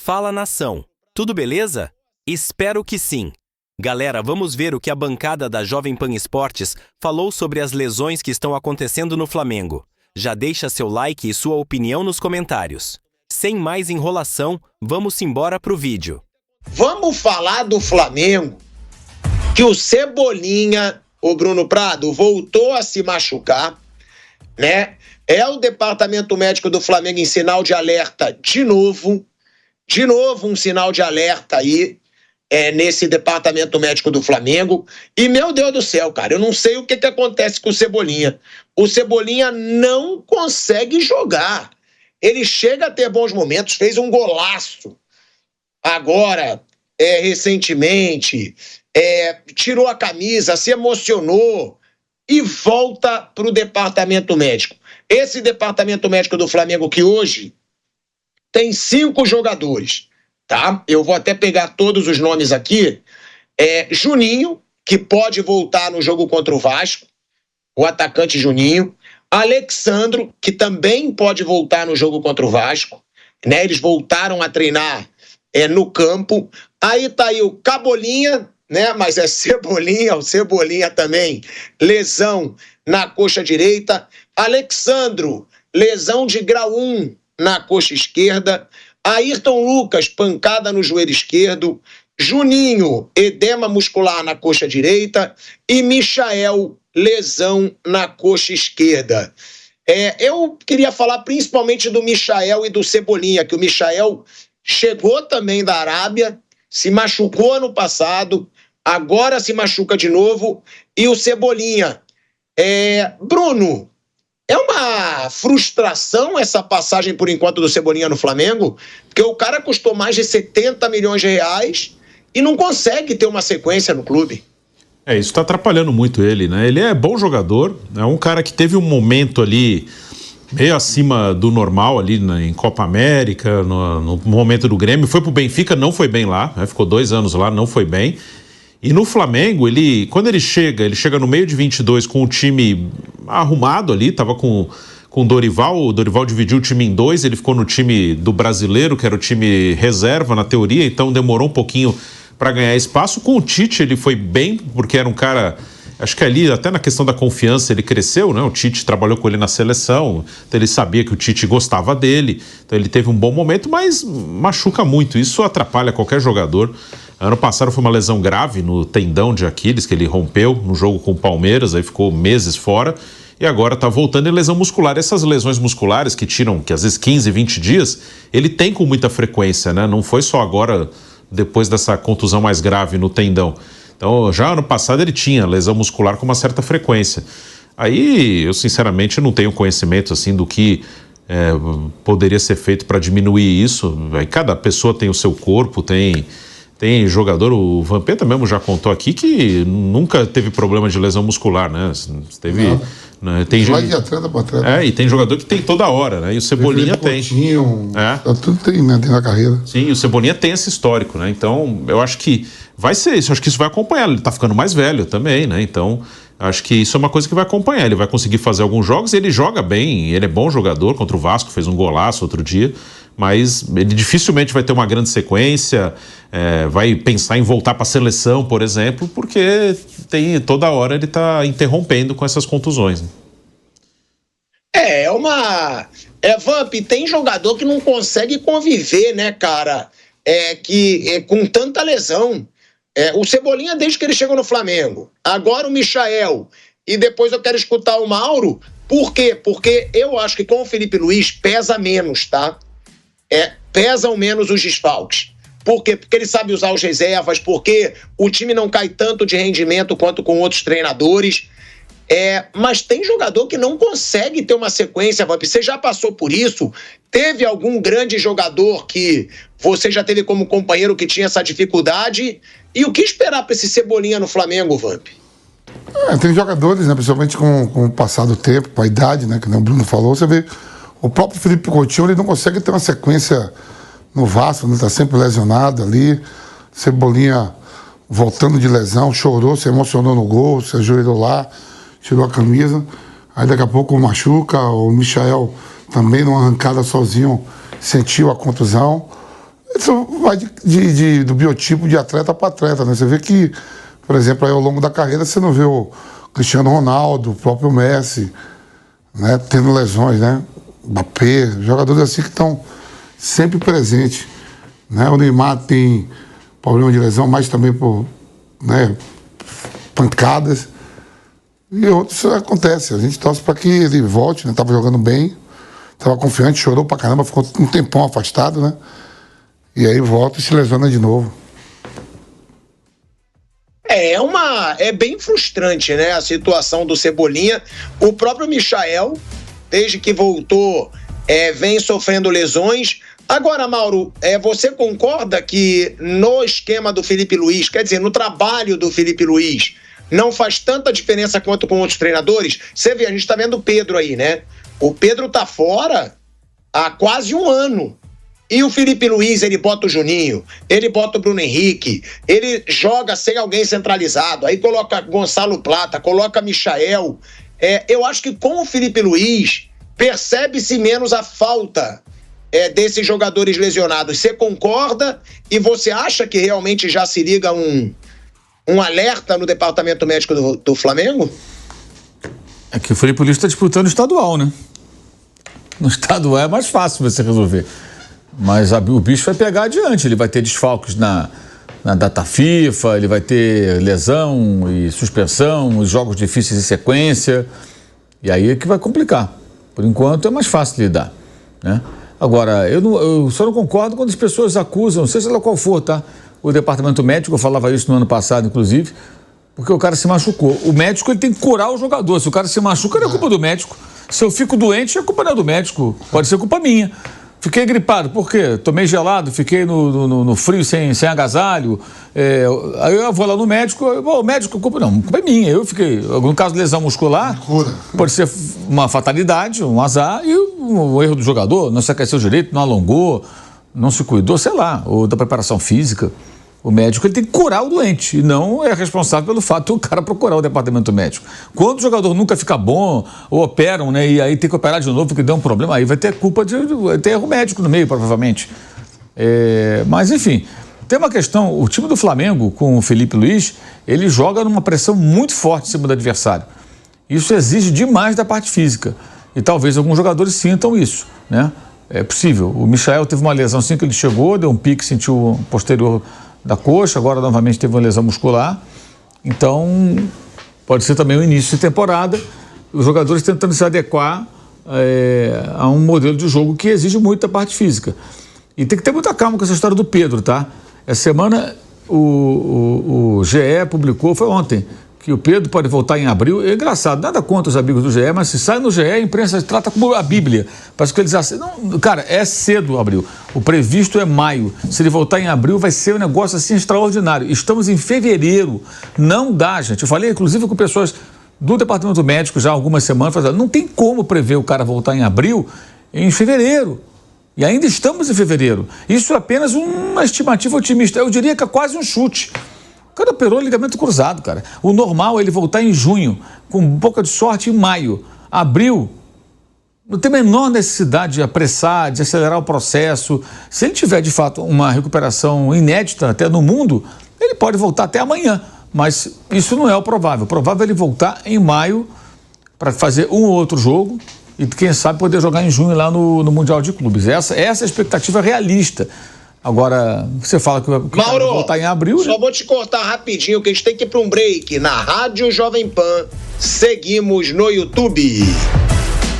Fala nação, tudo beleza? Espero que sim. Galera, vamos ver o que a bancada da Jovem Pan Esportes falou sobre as lesões que estão acontecendo no Flamengo. Já deixa seu like e sua opinião nos comentários. Sem mais enrolação, vamos embora pro vídeo. Vamos falar do Flamengo, que o Cebolinha, o Bruno Prado, voltou a se machucar, né? É o departamento médico do Flamengo em sinal de alerta de novo um sinal de alerta aí, nesse departamento médico do Flamengo. E, meu Deus do céu, cara, eu não sei o que acontece com o Cebolinha. O Cebolinha não consegue jogar. Ele chega a ter bons momentos, fez um golaço. Agora, recentemente, tirou a camisa, se emocionou e volta para o departamento médico. Esse departamento médico do Flamengo que hoje tem 5 jogadores, tá? Eu vou até pegar todos os nomes aqui. Juninho, que pode voltar no jogo contra o Vasco, o atacante Juninho. Alexandro, que também pode voltar no jogo contra o Vasco, né? Eles voltaram a treinar no campo. Aí tá aí o Cabolinha, né? Mas é Cebolinha, o Cebolinha também, lesão na coxa direita. Alexandro, lesão de grau 1 na coxa esquerda. Ayrton Lucas, pancada no joelho esquerdo. Juninho, edema muscular na coxa direita. E Michael, lesão na coxa esquerda. Eu queria falar principalmente do Michael e do Cebolinha, que o Michael chegou também da Arábia, se machucou ano passado, agora se machuca de novo. E o Cebolinha. Bruno, é uma frustração essa passagem por enquanto do Cebolinha no Flamengo, porque o cara custou mais de 70 milhões de reais e não consegue ter uma sequência no clube. Isso está atrapalhando muito ele, né? Ele é bom jogador, é um cara que teve um momento ali meio acima do normal ali em Copa América, no momento do Grêmio, foi pro Benfica, não foi bem lá, né? Ficou 2 anos lá, não foi bem. E no Flamengo, quando ele chega no meio de 22 com o time arrumado ali, tava com o Dorival dividiu o time em 2, ele ficou no time do brasileiro, que era o time reserva na teoria, então demorou um pouquinho para ganhar espaço. Com o Tite ele foi bem, porque era um cara, acho que ali até na questão da confiança ele cresceu, né? O Tite trabalhou com ele na seleção, então ele sabia que o Tite gostava dele, então ele teve um bom momento, mas machuca muito, isso atrapalha qualquer jogador. Ano passado foi uma lesão grave no tendão de Aquiles, que ele rompeu no jogo com o Palmeiras, aí ficou meses fora, e agora está voltando em lesão muscular. Essas lesões musculares que tiram, que às vezes 15, 20 dias, ele tem com muita frequência, né? Não foi só agora, depois dessa contusão mais grave no tendão. Então, já ano passado ele tinha lesão muscular com uma certa frequência. Aí, eu sinceramente não tenho conhecimento assim do que poderia ser feito para diminuir isso. Aí, cada pessoa tem o seu corpo, tem jogador, o Vampeta mesmo já contou aqui que nunca teve problema de lesão muscular, né? Teve, né? Tem e tem jogador que tem toda hora, né? E o Cebolinha tem. Tudo tem, né? Tem na carreira. Sim, o Cebolinha tem esse histórico, né? Então, eu acho que vai ser isso, acho que isso vai acompanhar. Ele tá ficando mais velho também, né? Então, acho que isso é uma coisa que vai acompanhar. Ele vai conseguir fazer alguns jogos, ele joga bem, ele é bom jogador, contra o Vasco, fez um golaço outro dia, mas ele dificilmente vai ter uma grande sequência, vai pensar em voltar para a seleção, por exemplo, porque toda hora ele está interrompendo com essas contusões. Né? Vamp, tem jogador que não consegue conviver, né, cara, com tanta lesão. O Cebolinha desde que ele chegou no Flamengo, agora o Michael, e depois eu quero escutar o Mauro. Por quê? Porque eu acho que com o Felipe Luiz pesa menos, tá? Pesam menos os desfalques. Por quê? Porque ele sabe usar os reservas, porque o time não cai tanto de rendimento quanto com outros treinadores. Mas tem jogador que não consegue ter uma sequência, Vamp. Você já passou por isso? Teve algum grande jogador que você já teve como companheiro que tinha essa dificuldade? E o que esperar para esse Cebolinha no Flamengo, Vamp? Tem jogadores, né, principalmente com o passar do tempo, com a idade, né, que o Bruno falou, você vê o próprio Felipe Coutinho, ele não consegue ter uma sequência no Vasco, né, tá sempre lesionado ali. Cebolinha voltando de lesão, chorou, se emocionou no gol, se ajoelhou lá, tirou a camisa. Aí daqui a pouco machuca, o Michael também numa arrancada sozinho sentiu a contusão. Isso vai do biotipo de atleta para atleta, né? Você vê que, por exemplo, aí ao longo da carreira você não vê o Cristiano Ronaldo, o próprio Messi, né? Tendo lesões, né? Mbappé, jogadores assim que estão sempre presentes, né? O Neymar tem problema de lesão, mas também por, né, pancadas. E outros acontece. A gente torce para que ele volte, né? Tava jogando bem, tava confiante, chorou pra caramba, ficou um tempão afastado, né? E aí volta e se lesiona de novo. É bem frustrante, né, a situação do Cebolinha. O próprio Michael, desde que voltou, vem sofrendo lesões. Agora, Mauro, você concorda que no esquema do Felipe Luiz, quer dizer, no trabalho do Felipe Luiz, não faz tanta diferença quanto com outros treinadores? Você vê, a gente tá vendo o Pedro aí, né? O Pedro tá fora há quase um ano. E o Felipe Luiz, ele bota o Juninho, ele bota o Bruno Henrique, ele joga sem alguém centralizado, aí coloca Gonçalo Plata, coloca Michael. Eu acho que com o Felipe Luiz, percebe-se menos a falta desses jogadores lesionados. Você concorda? E você acha que realmente já se liga um alerta no departamento médico do Flamengo? É que o Felipe Luiz está disputando o estadual, né? No estadual é mais fácil você resolver. Mas o bicho vai pegar adiante, ele vai ter desfalques na data FIFA, ele vai ter lesão e suspensão, os jogos difíceis em sequência, e aí é que vai complicar. Por enquanto é mais fácil lidar, né? Agora, eu só não concordo quando as pessoas acusam, seja lá qual for, tá? O departamento médico, eu falava isso no ano passado, inclusive, porque o cara se machucou. O médico, ele tem que curar o jogador. Se o cara se machuca, não é culpa do médico. Se eu fico doente, a culpa não é do médico, pode ser culpa minha. Fiquei gripado, por quê? Tomei gelado, fiquei no frio sem agasalho. Aí eu vou lá no médico, o médico, culpa é minha. Eu fiquei, no caso de lesão muscular, pode ser uma fatalidade, um azar, e um erro do jogador, não se aqueceu direito, não alongou, não se cuidou, sei lá, ou da preparação física. O médico, ele tem que curar o doente e não é responsável pelo fato do cara procurar o departamento médico. Quando o jogador nunca fica bom, ou operam, né, e aí tem que operar de novo porque deu um problema, aí vai ter culpa vai ter erro médico no meio, provavelmente. Mas, enfim, tem uma questão, o time do Flamengo, com o Felipe Luiz, ele joga numa pressão muito forte em cima do adversário. Isso exige demais da parte física. E talvez alguns jogadores sintam isso, né? É possível. O Michael teve uma lesão assim que ele chegou, deu um pique, sentiu o posterior da coxa, agora novamente teve uma lesão muscular. Então, pode ser também o início de temporada, os jogadores tentando se adequar a um modelo de jogo que exige muito da parte física. E tem que ter muita calma com essa história do Pedro, tá? Essa semana o GE publicou, foi ontem, que o Pedro pode voltar em abril. É engraçado, nada contra os amigos do GE, mas se sai no GE, a imprensa trata como a Bíblia. Parece que eles não, cara, é cedo abril. O previsto é maio. Se ele voltar em abril, vai ser um negócio assim extraordinário. Estamos em fevereiro. Não dá, gente. Eu falei, inclusive, com pessoas do departamento médico já há algumas semanas, falando, não tem como prever o cara voltar em abril em fevereiro. E ainda estamos em fevereiro. Isso é apenas uma estimativa otimista. Eu diria que é quase um chute. O cara operou ligamento cruzado, cara. O normal é ele voltar em junho, com um pouco de sorte em maio. Abril, não tem a menor necessidade de apressar, de acelerar o processo. Se ele tiver, de fato, uma recuperação inédita até no mundo, ele pode voltar até amanhã. Mas isso não é o provável. O provável é ele voltar em maio para fazer um ou outro jogo e, quem sabe, poder jogar em junho lá no Mundial de Clubes. Essa é a expectativa realista. Agora, você fala que Mauro, vai voltar em abril... Só vou te cortar rapidinho, que a gente tem que ir para um break. Na Rádio Jovem Pan, seguimos no YouTube.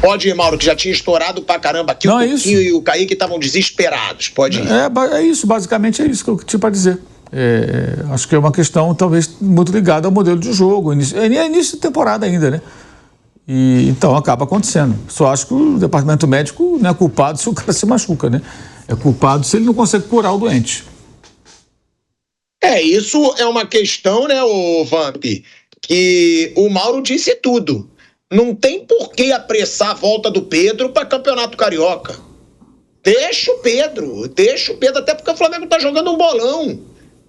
Pode ir, Mauro, que já tinha estourado pra caramba aqui. Não, o Coutinho e o Kaique estavam desesperados. Pode ir. É isso, basicamente é isso que eu tinha para dizer. Acho que é uma questão, talvez, muito ligada ao modelo de jogo. É início de temporada ainda, né? E, então, acaba acontecendo. Só acho que o departamento médico não é culpado se o cara se machuca, né? É culpado se ele não consegue curar o doente. Isso é uma questão, né, ô Vamp, que o Mauro disse tudo. Não tem por que apressar a volta do Pedro para Campeonato Carioca. Deixa o Pedro, até porque o Flamengo tá jogando um bolão.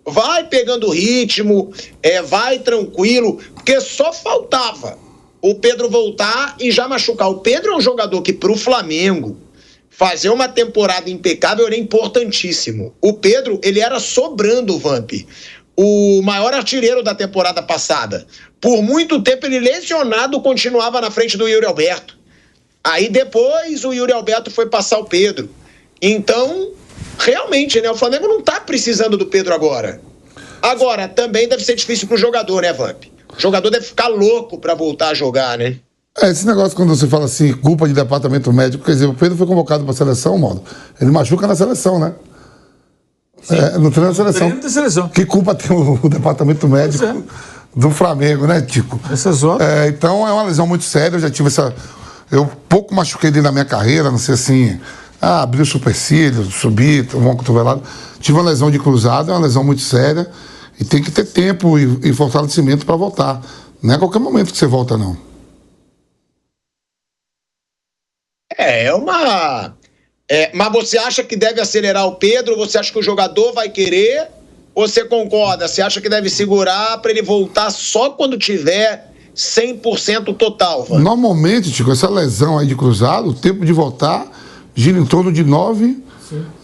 Vai pegando ritmo, vai tranquilo, porque só faltava o Pedro voltar e já machucar. O Pedro é um jogador que pro Flamengo fazer uma temporada impecável era importantíssimo. O Pedro, ele era sobrando o Vamp, o maior artilheiro da temporada passada. Por muito tempo ele lesionado continuava na frente do Yuri Alberto. Aí depois o Yuri Alberto foi passar o Pedro. Então, realmente, né, o Flamengo não tá precisando do Pedro agora. Agora, também deve ser difícil pro jogador, né, Vamp? O jogador deve ficar louco pra voltar a jogar, né? Esse negócio quando você fala assim, culpa de departamento médico, quer dizer, o Pedro foi convocado pra seleção, Mauro. Ele machuca na seleção, né? No treino da seleção. Que culpa tem o departamento médico do Flamengo, né, Tico? Então é uma lesão muito séria, eu já tive essa... Eu pouco machuquei dentro da minha carreira, não sei assim... abri o supercílio, subi, tomou uma cotovelada. Tive uma lesão de cruzado, é uma lesão muito séria. E tem que ter tempo e fortalecimento para voltar. Não é a qualquer momento que você volta, não. Mas você acha que deve acelerar o Pedro? Você acha que o jogador vai querer? Ou você concorda? Você acha que deve segurar para ele voltar só quando tiver 100% total? Vânia? Normalmente, Tico, essa lesão aí de cruzado, o tempo de voltar gira em torno de 9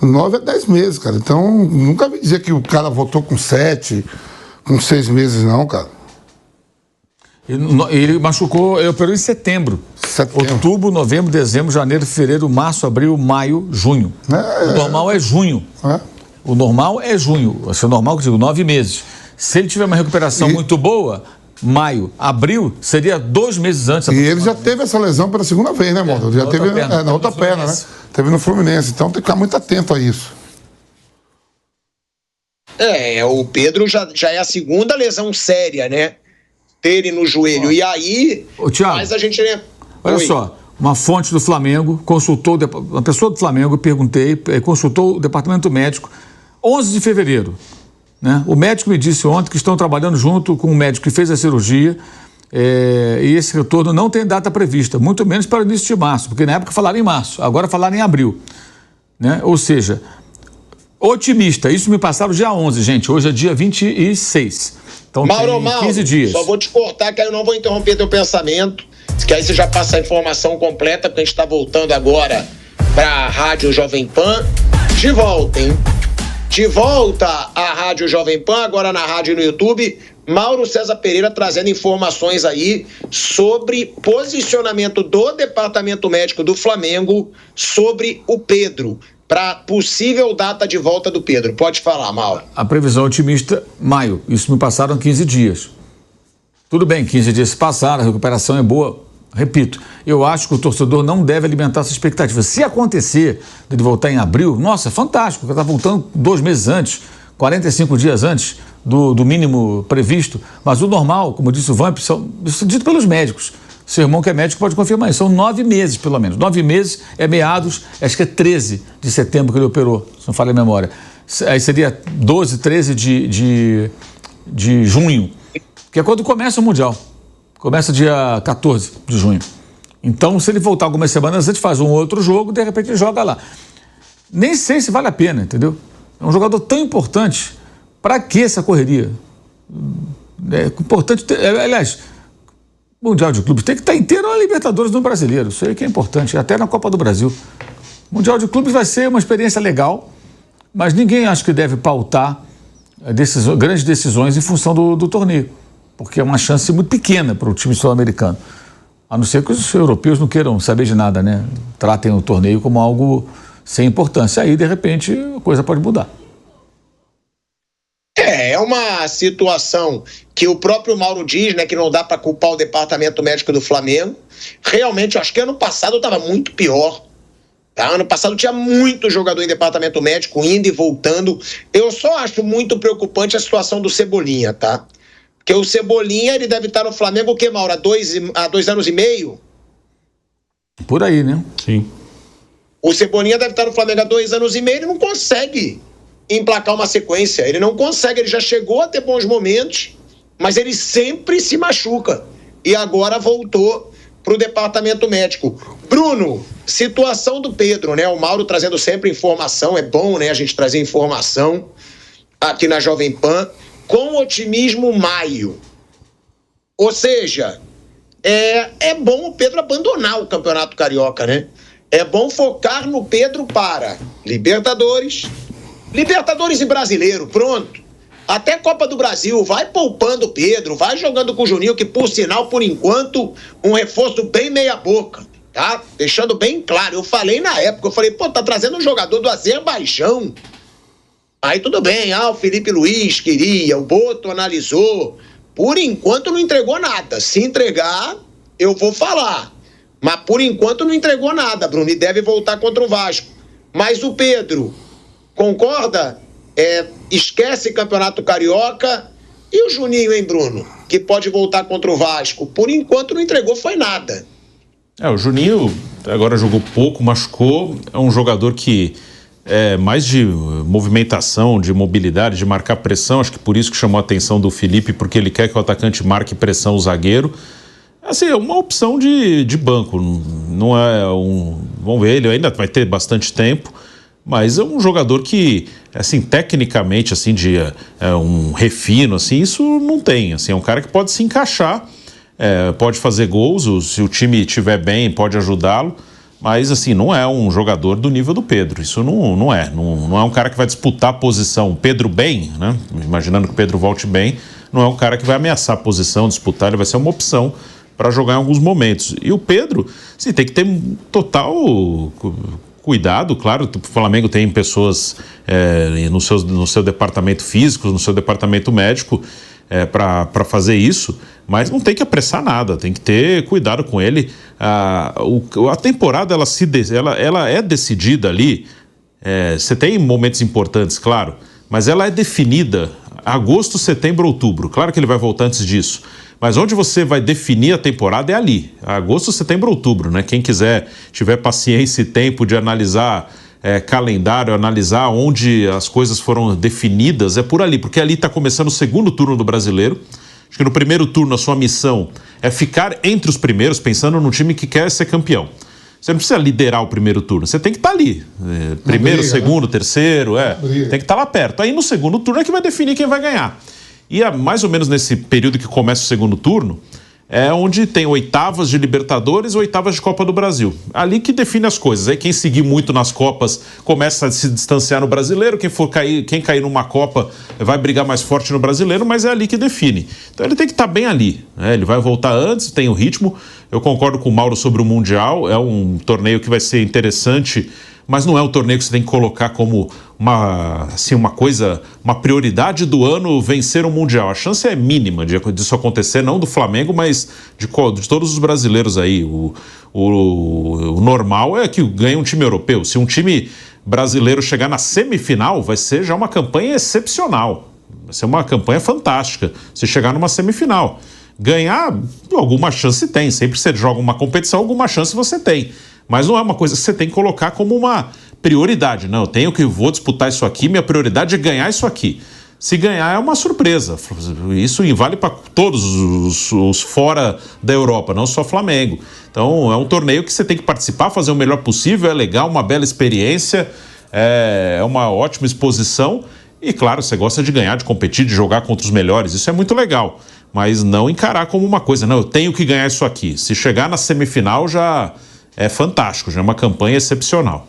a 10 meses, cara. Então, nunca vi dizer que o cara voltou com 7, com 6 meses, não, cara. Ele machucou, ele operou em setembro. Outubro, novembro, dezembro, janeiro, fevereiro, março, abril, maio, junho. O normal é junho. O normal é junho. Assim, o normal, que eu digo, 9 meses. Se ele tiver uma recuperação muito boa, maio, abril, seria 2 meses antes. E ele já teve essa lesão pela segunda vez, né, Mauro? Já teve na outra perna, né? Teve no Fluminense. Então tem que ficar muito atento a isso. O Pedro já é a segunda lesão séria, né? Dele no joelho. E aí, Thiago, mas a gente... Olha só, uma fonte do Flamengo consultou, uma pessoa do Flamengo, perguntei, consultou o departamento médico, 11 de fevereiro. Né? O médico me disse ontem que estão trabalhando junto com o médico que fez a cirurgia e esse retorno não tem data prevista, muito menos para o início de março, porque na época falaram em março, agora falaram em abril. Né? Ou seja, otimista, isso me passaram dia 11, gente, hoje é dia 26. Então Mauro, tem 15 dias. Só vou te cortar, que aí eu não vou interromper teu pensamento, que aí você já passa a informação completa, porque a gente está voltando agora para a Rádio Jovem Pan. De volta, hein? De volta à Rádio Jovem Pan, agora na rádio e no YouTube. Mauro César Pereira trazendo informações aí sobre posicionamento do Departamento Médico do Flamengo sobre o Pedro, para possível data de volta do Pedro. Pode falar, Mauro. A previsão otimista, maio. Isso me passaram 15 dias. Tudo bem, 15 dias se passaram, a recuperação é boa. Repito, eu acho que o torcedor não deve alimentar essa expectativa. Se acontecer de ele voltar em abril, nossa, fantástico, porque está voltando 2 meses antes, 45 dias antes do mínimo previsto. Mas o normal, como disse o Vamp, isso é dito pelos médicos. Seu irmão que é médico pode confirmar isso. São 9 meses, pelo menos. 9 meses é meados, acho que é 13 de setembro que ele operou, se não falha a memória. Aí seria 12, 13 de junho, que é quando começa o Mundial. Começa dia 14 de junho. Então, se ele voltar algumas semanas antes, faz um outro jogo, de repente ele joga lá. Nem sei se vale a pena, entendeu? É um jogador tão importante. Para que essa correria? É importante ter, aliás, Mundial de Clubes tem que estar inteiro na Libertadores no Brasileiro. Isso aí que é importante, até na Copa do Brasil. Mundial de Clubes vai ser uma experiência legal, mas ninguém acha que deve pautar grandes decisões em função do torneio, porque é uma chance muito pequena para o time sul-americano. A não ser que os europeus não queiram saber de nada, né? Tratem o torneio como algo sem importância. Aí, de repente, a coisa pode mudar. É uma situação que o próprio Mauro diz, né, que não dá para culpar o Departamento Médico do Flamengo. Realmente, eu acho que ano passado estava muito pior. Tá? Ano passado tinha muito jogador em Departamento Médico indo e voltando. Eu só acho muito preocupante a situação do Cebolinha, tá? Porque o Cebolinha, ele deve estar no Flamengo, o que, Mauro? Há 2 anos e meio? Por aí, né? Sim. O Cebolinha deve estar no Flamengo há 2 anos e meio, ele não consegue emplacar uma sequência. Ele não consegue, ele já chegou a ter bons momentos, mas ele sempre se machuca. E agora voltou para o Departamento Médico. Bruno, situação do Pedro, né? O Mauro trazendo sempre informação, é bom, né? A gente trazer informação aqui na Jovem Pan. Com otimismo, maio. Ou seja, é bom o Pedro abandonar o Campeonato Carioca, né? É bom focar no Pedro para Libertadores e Brasileiro, pronto. Até Copa do Brasil, vai poupando o Pedro, vai jogando com o Juninho, que por sinal, por enquanto, um reforço bem meia boca, tá? Deixando bem claro, eu falei na época, tá trazendo um jogador do Azerbaijão. Aí tudo bem, o Felipe Luiz queria, o Boto analisou, por enquanto não entregou nada. Se entregar, eu vou falar. Mas por enquanto não entregou nada, Bruno, e deve voltar contra o Vasco. Mas o Pedro, concorda? Esquece Campeonato Carioca. E o Juninho, hein, Bruno? Que pode voltar contra o Vasco. Por enquanto não entregou foi nada. O Juninho agora jogou pouco, machucou. É um jogador que é mais de movimentação, de mobilidade, de marcar pressão. Acho que por isso que chamou a atenção do Felipe, porque ele quer que o atacante marque pressão o zagueiro. Assim, é uma opção de banco. Não é vamos ver, ele ainda vai ter bastante tempo. Mas é um jogador que, assim, tecnicamente, assim, um refino, assim, isso não tem. Assim, é um cara que pode se encaixar, pode fazer gols, se o time estiver bem, pode ajudá-lo. Mas, assim, não é um jogador do nível do Pedro. Isso não é. Não é um cara que vai disputar a posição. Pedro bem, né? Imaginando que o Pedro volte bem, não é um cara que vai ameaçar a posição, disputar. Ele vai ser uma opção para jogar em alguns momentos. E o Pedro, sim, tem que ter total cuidado, claro, o Flamengo tem pessoas no seu departamento físico, no seu departamento médico para fazer isso, mas não tem que apressar nada, tem que ter cuidado com ele. A temporada ela é decidida ali, você tem momentos importantes, claro, mas ela é definida agosto, setembro, outubro. Claro que ele vai voltar antes disso. Mas onde você vai definir a temporada é ali, agosto, setembro, outubro, né? Quem tiver paciência e tempo de analisar calendário, analisar onde as coisas foram definidas, é por ali, porque ali está começando o segundo turno do Brasileiro. Acho que no primeiro turno a sua missão é ficar entre os primeiros, pensando num time que quer ser campeão. Você não precisa liderar o primeiro turno, você tem que estar ali. Primeiro, briga, segundo, né? Terceiro, tem que estar lá perto. Aí no segundo turno é que vai definir quem vai ganhar. E mais ou menos nesse período que começa o segundo turno, é onde tem oitavas de Libertadores e oitavas de Copa do Brasil. Ali que define as coisas. Aí quem seguir muito nas Copas começa a se distanciar no Brasileiro, quem cair numa Copa vai brigar mais forte no Brasileiro, mas é ali que define. Então ele tem que estar bem ali, né? Ele vai voltar antes, tem o ritmo. Eu concordo com o Mauro sobre o Mundial, é um torneio que vai ser interessante, mas não é um torneio que você tem que colocar como uma prioridade do ano vencer o Mundial. A chance é mínima disso acontecer, não do Flamengo, mas de todos os brasileiros aí. O normal é que ganhe um time europeu. Se um time brasileiro chegar na semifinal, vai ser já uma campanha excepcional. Vai ser uma campanha fantástica se chegar numa semifinal. Ganhar, alguma chance tem. Sempre que você joga uma competição, alguma chance você tem. Mas não é uma coisa que você tem que colocar como uma prioridade. Não, vou disputar isso aqui, minha prioridade é ganhar isso aqui. Se ganhar é uma surpresa. Isso vale para todos os fora da Europa, não só Flamengo. Então é um torneio que você tem que participar, fazer o melhor possível, é legal, uma bela experiência, é uma ótima exposição. E claro, você gosta de ganhar, de competir, de jogar contra os melhores, isso é muito legal. Mas não encarar como uma coisa, não, eu tenho que ganhar isso aqui. Se chegar na semifinal já é fantástico, já é uma campanha excepcional.